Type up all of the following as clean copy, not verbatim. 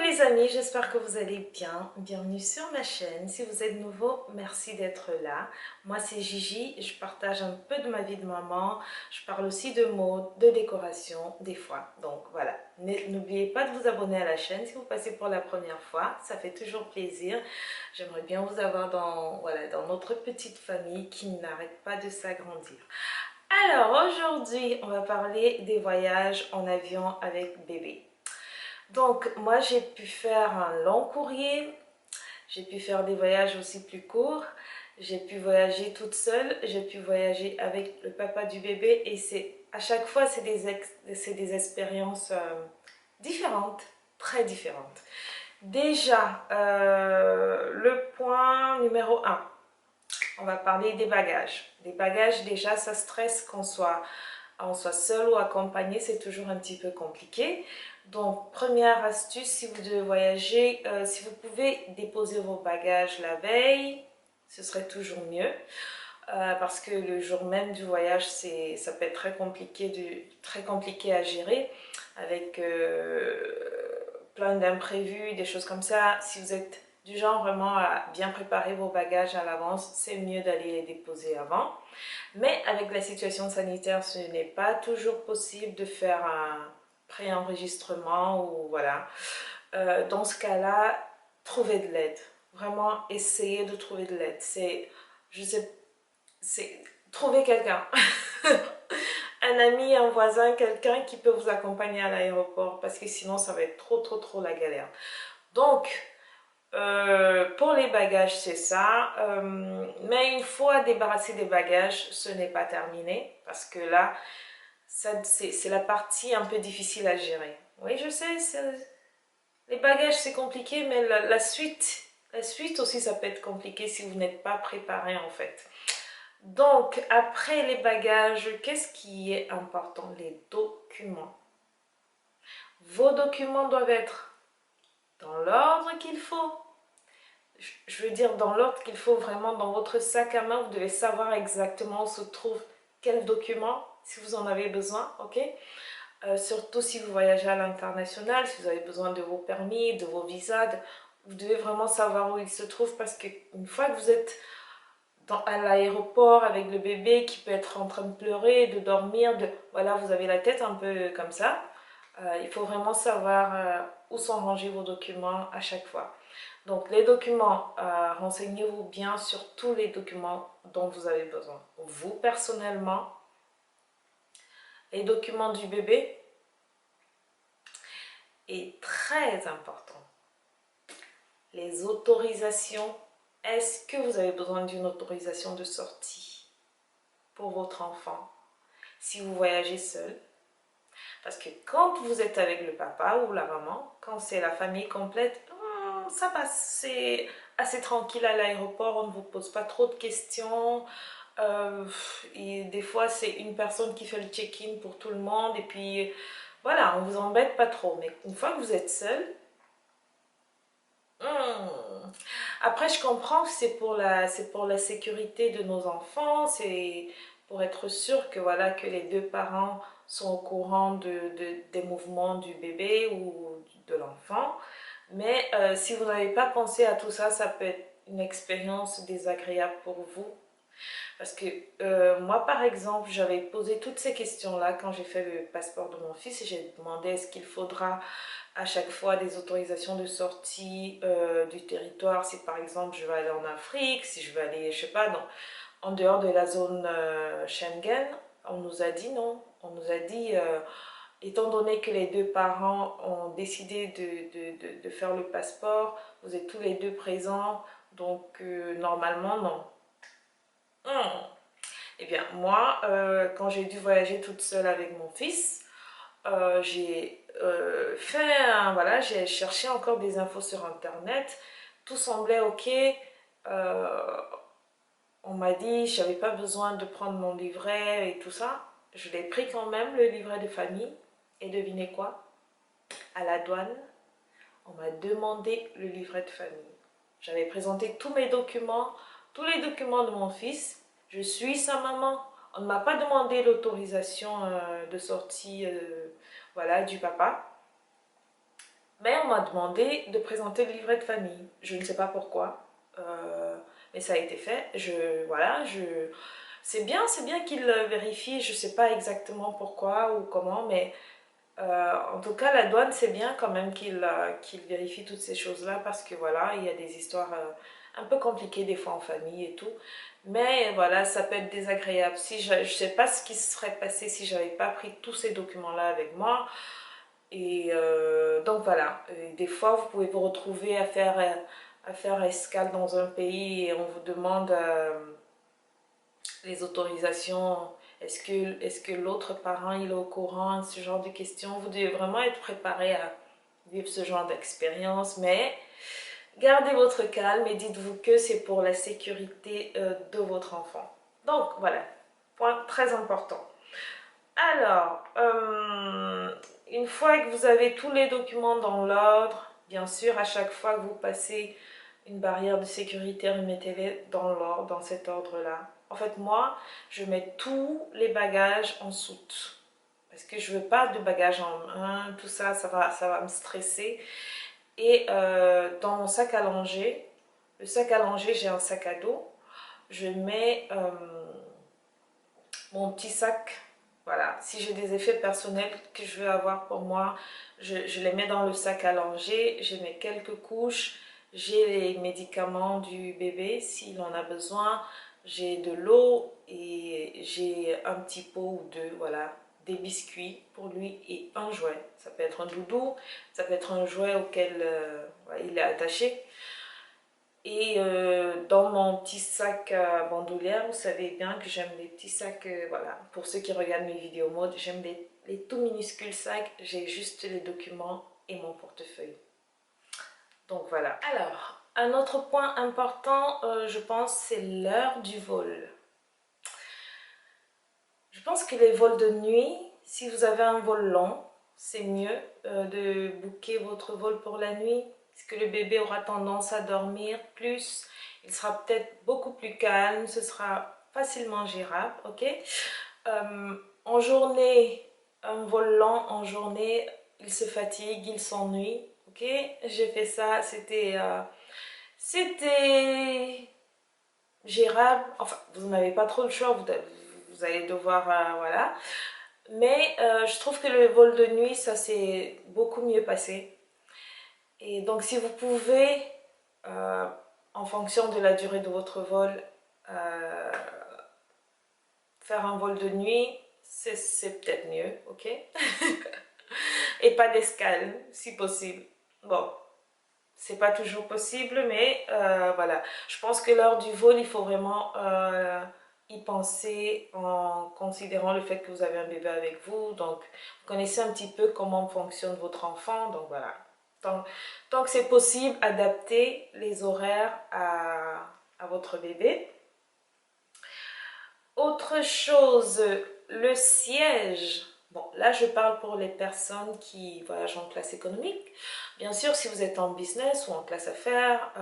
les amis, j'espère que vous allez bien. Bienvenue sur ma chaîne. Si vous êtes nouveau, merci d'être là. Moi c'est Gigi, je partage un peu de ma vie de maman. Je parle aussi de mode, de décoration, des fois. Donc voilà, n'oubliez pas de vous abonner à la chaîne si vous passez pour la première fois. Ça fait toujours plaisir. J'aimerais bien vous avoir dans notre petite famille qui n'arrête pas de s'agrandir. Alors aujourd'hui, on va parler des voyages en avion avec bébé. Donc, moi, j'ai pu faire un long courrier, j'ai pu faire des voyages aussi plus courts, j'ai pu voyager toute seule, j'ai pu voyager avec le papa du bébé et à chaque fois, c'est des expériences différentes, très différentes. Déjà, le point numéro un, on va parler des bagages. Les bagages, déjà, ça stresse on soit seul ou accompagné, c'est toujours un petit peu compliqué. Donc, première astuce, si vous devez voyager, si vous pouvez déposer vos bagages la veille, ce serait toujours mieux. Parce que le jour même du voyage, ça peut être très compliqué à gérer avec plein d'imprévus, des choses comme ça. Si vous êtes du genre vraiment à bien préparer vos bagages à l'avance, c'est mieux d'aller les déposer avant. Mais avec la situation sanitaire, ce n'est pas toujours possible de faire un pré-enregistrement ou voilà. Dans ce cas-là, trouvez de l'aide. Vraiment, essayez de trouver de l'aide. Je sais, c'est trouver quelqu'un. Un ami, un voisin, quelqu'un qui peut vous accompagner à l'aéroport parce que sinon, ça va être trop la galère. Donc, pour les bagages, c'est ça. Mais une fois débarrassé des bagages, ce n'est pas terminé. Parce que là, c'est la partie un peu difficile à gérer. Oui, je sais, les bagages, c'est compliqué, mais la suite aussi, ça peut être compliqué si vous n'êtes pas préparé, en fait. Donc, après les bagages, qu'est-ce qui est important? Les documents. Vos documents doivent être dans l'ordre qu'il faut. Je veux dire dans l'ordre qu'il faut vraiment dans votre sac à main. Vous devez savoir exactement où se trouve quel document, si vous en avez besoin, ok? Surtout si vous voyagez à l'international, si vous avez besoin de vos permis, de vos visas, vous devez vraiment savoir où ils se trouvent parce qu'une fois que vous êtes à l'aéroport avec le bébé qui peut être en train de pleurer, de dormir, voilà, vous avez la tête un peu comme ça, il faut vraiment savoir où sont rangés vos documents à chaque fois. Donc les documents, renseignez-vous bien sur tous les documents dont vous avez besoin. Vous personnellement, les documents du bébé est très important. Les autorisations, est-ce que vous avez besoin d'une autorisation de sortie pour votre enfant si vous voyagez seul? Parce que quand vous êtes avec le papa ou la maman, quand c'est la famille complète, ça passe, c'est assez tranquille à l'aéroport, on ne vous pose pas trop de questions. Et des fois, c'est une personne qui fait le check-in pour tout le monde et puis voilà, on vous embête pas trop. Mais une fois que vous êtes seul, après je comprends que c'est pour la sécurité de nos enfants, c'est pour être sûr que voilà que les deux parents sont au courant des mouvements du bébé ou de l'enfant. Mais si vous n'avez pas pensé à tout ça, ça peut être une expérience désagréable pour vous. Parce que moi, par exemple, j'avais posé toutes ces questions-là quand j'ai fait le passeport de mon fils et j'ai demandé est-ce qu'il faudra à chaque fois des autorisations de sortie du territoire si par exemple je veux aller en Afrique, si je veux aller, je sais pas, non, en dehors de la zone Schengen. On nous a dit non, on nous a dit étant donné que les deux parents ont décidé de faire le passeport, vous êtes tous les deux présents, donc normalement non. Eh bien moi, quand j'ai dû voyager toute seule avec mon fils, j'ai voilà, j'ai cherché encore des infos sur internet, tout semblait ok. On m'a dit je n'avais pas besoin de prendre mon livret et tout ça, je l'ai pris quand même, le livret de famille, et devinez quoi, à la douane on m'a demandé le livret de famille. J'avais présenté tous les documents de mon fils, je suis sa maman. On ne m'a pas demandé l'autorisation de sortie voilà, du papa. Mais on m'a demandé de présenter le livret de famille. Je ne sais pas pourquoi, mais ça a été fait. Voilà, c'est bien qu'il vérifie. Je ne sais pas exactement pourquoi ou comment, mais en tout cas, la douane, c'est bien quand même qu'il vérifie toutes ces choses-là parce que voilà, il y a des histoires un peu compliquées des fois en famille et tout. Mais voilà, ça peut être désagréable. Si je ne sais pas ce qui se serait passé si j'avais pas pris tous ces documents-là avec moi. Et donc voilà, et des fois vous pouvez vous retrouver à faire escale dans un pays et on vous demande les autorisations. Est-ce que l'autre parent il est au courant, ce genre de questions. Vous devez vraiment être préparé à vivre ce genre d'expérience, mais gardez votre calme et dites-vous que c'est pour la sécurité de votre enfant. Donc voilà, point très important. Alors, une fois que vous avez tous les documents dans l'ordre, bien sûr, à chaque fois que vous passez une barrière de sécurité, remettez-les dans l'ordre, dans cet ordre-là. En fait, moi, je mets tous les bagages en soute. Parce que je veux pas de bagages en main, tout ça, ça va me stresser. Et dans mon sac à langer, le sac à langer, j'ai un sac à dos. Je mets mon petit sac. Voilà, si j'ai des effets personnels que je veux avoir pour moi, je les mets dans le sac à langer, j'ai mes quelques couches, j'ai les médicaments du bébé s'il en a besoin, j'ai de l'eau et j'ai un petit pot ou deux, voilà, des biscuits pour lui et un jouet. Ça peut être un doudou, ça peut être un jouet auquel ouais, il est attaché. Et dans mon petit sac bandoulière, vous savez bien que j'aime les petits sacs, voilà, pour ceux qui regardent mes vidéos mode, j'aime les tout minuscules sacs, j'ai juste les documents et mon portefeuille. Donc voilà. Alors, un autre point important, je pense, c'est l'heure du vol. Je pense que les vols de nuit, si vous avez un vol long, c'est mieux de booker votre vol pour la nuit, parce que le bébé aura tendance à dormir plus, il sera peut-être beaucoup plus calme, ce sera facilement gérable, ok? En journée, un vol lent en journée, il se fatigue, il s'ennuie, ok? J'ai fait ça, c'était gérable, enfin, vous n'avez pas trop le choix, vous allez devoir, voilà. Mais je trouve que le vol de nuit, ça s'est beaucoup mieux passé. Et donc si vous pouvez, euh, en fonction de la durée de votre vol, euh, faire un vol de nuit, c'est peut-être mieux, ok? Et pas d'escale, si possible. Bon, c'est pas toujours possible, mais voilà. Je pense que lors du vol, il faut vraiment y penser en considérant le fait que vous avez un bébé avec vous. Donc, vous connaissez un petit peu comment fonctionne votre enfant. Donc, voilà. Tant que c'est possible, adaptez les horaires à votre bébé. Autre chose, le siège. Bon, là, je parle pour les personnes qui voyagent en classe économique. Bien sûr, si vous êtes en business ou en classe affaires,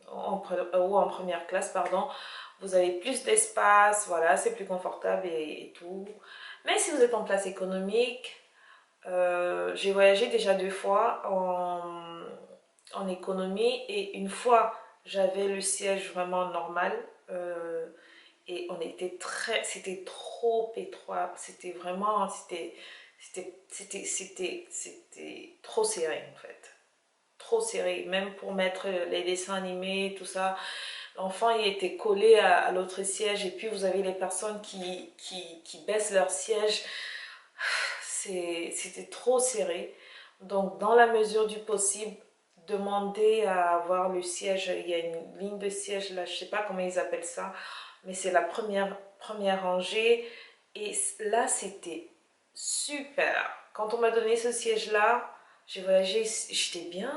ou en première classe, pardon, vous avez plus d'espace, voilà, c'est plus confortable et tout. Mais si vous êtes en classe économique, j'ai voyagé déjà 2 fois en économie et une fois, j'avais le siège vraiment normal. Et on était c'était trop étroit, c'était vraiment, c'était trop serré en fait. Trop serré, même pour mettre les dessins animés, tout ça. L'enfant il était collé à l'autre siège et puis vous avez les personnes qui baissent leur siège. C'était trop serré. Donc dans la mesure du possible, demandez à avoir le siège, il y a une ligne de siège là, je sais pas comment ils appellent ça, mais c'est la première rangée et là c'était super. Quand on m'a donné ce siège là, j'ai voyagé, j'étais bien,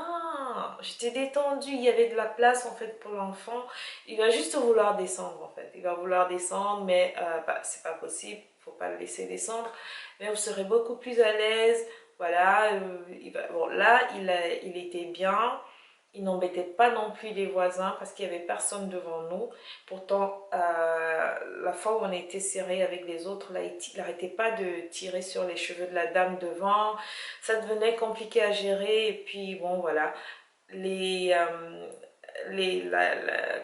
j'étais détendue, il y avait de la place en fait pour l'enfant. Il va juste vouloir descendre en fait, il va vouloir descendre mais bah, c'est pas possible, faut pas le laisser descendre, mais vous serez beaucoup plus à l'aise. Voilà, bon là il était bien. Il n'embêtait pas non plus les voisins parce qu'il n'y avait personne devant nous. Pourtant, la fois où on était serré avec les autres, là, il n'arrêtait pas de tirer sur les cheveux de la dame devant. Ça devenait compliqué à gérer. Et puis, bon, voilà.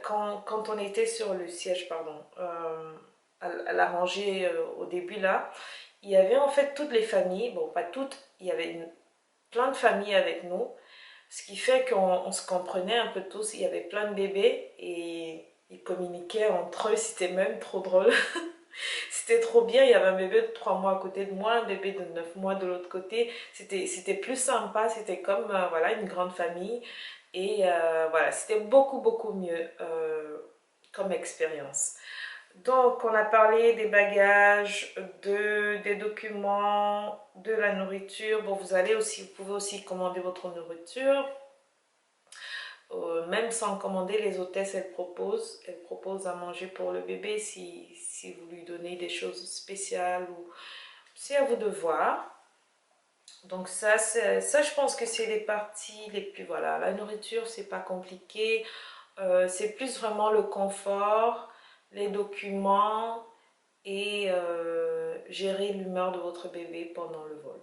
Quand on était sur le siège, pardon, à la rangée au début, là, il y avait en fait toutes les familles. Bon, pas toutes. Il y avait plein de familles avec nous. Ce qui fait qu'on se comprenait un peu tous. Il y avait plein de bébés et ils communiquaient entre eux. C'était même trop drôle. C'était trop bien. Il y avait un bébé de 3 mois à côté de moi, un bébé de 9 mois de l'autre côté. C'était plus sympa. C'était comme voilà, une grande famille. Et voilà, c'était beaucoup mieux comme expérience. Donc, on a parlé des bagages, des documents, de la nourriture. Bon, vous pouvez aussi commander votre nourriture. Même sans commander, les hôtesses, elles proposent à manger pour le bébé si vous lui donnez des choses spéciales ou c'est à vous de voir. Donc ça, je pense que c'est les parties les plus, voilà, la nourriture, c'est pas compliqué. C'est plus vraiment le confort, les documents et gérer l'humeur de votre bébé pendant le vol.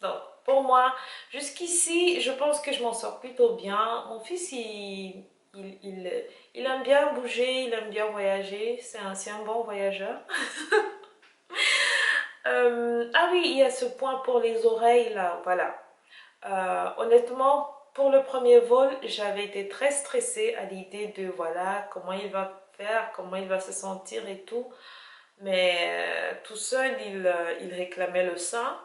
Donc, pour moi, jusqu'ici, je pense que je m'en sors plutôt bien. Mon fils, il, il, il aime bien bouger, il aime bien voyager. C'est un bon voyageur. Ah oui, il y a ce point pour les oreilles, là, voilà. Honnêtement, pour le premier vol, j'avais été très stressée à l'idée de, voilà, comment il va faire, comment il va se sentir et tout. Mais tout seul, il réclamait le sein.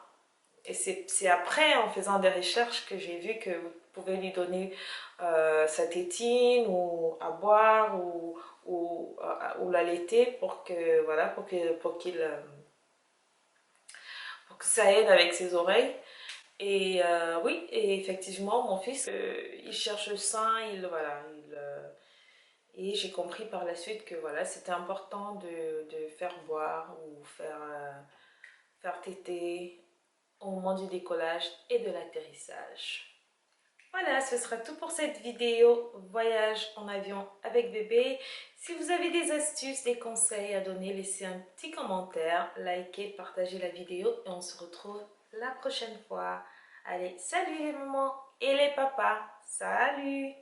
Et c'est après, en faisant des recherches, que j'ai vu que vous pouvez lui donner sa tétine ou à boire ou l'allaiter pour que, voilà, pour que ça aide avec ses oreilles. Et oui, et effectivement, mon fils, il cherche le sein, voilà, et j'ai compris par la suite que voilà, c'était important de faire boire ou faire téter au moment du décollage et de l'atterrissage. Voilà, ce sera tout pour cette vidéo voyage en avion avec bébé. Si vous avez des astuces, des conseils à donner, laissez un petit commentaire, likez, partagez la vidéo et on se retrouve la prochaine fois. Allez, salut les mamans et les papas, salut!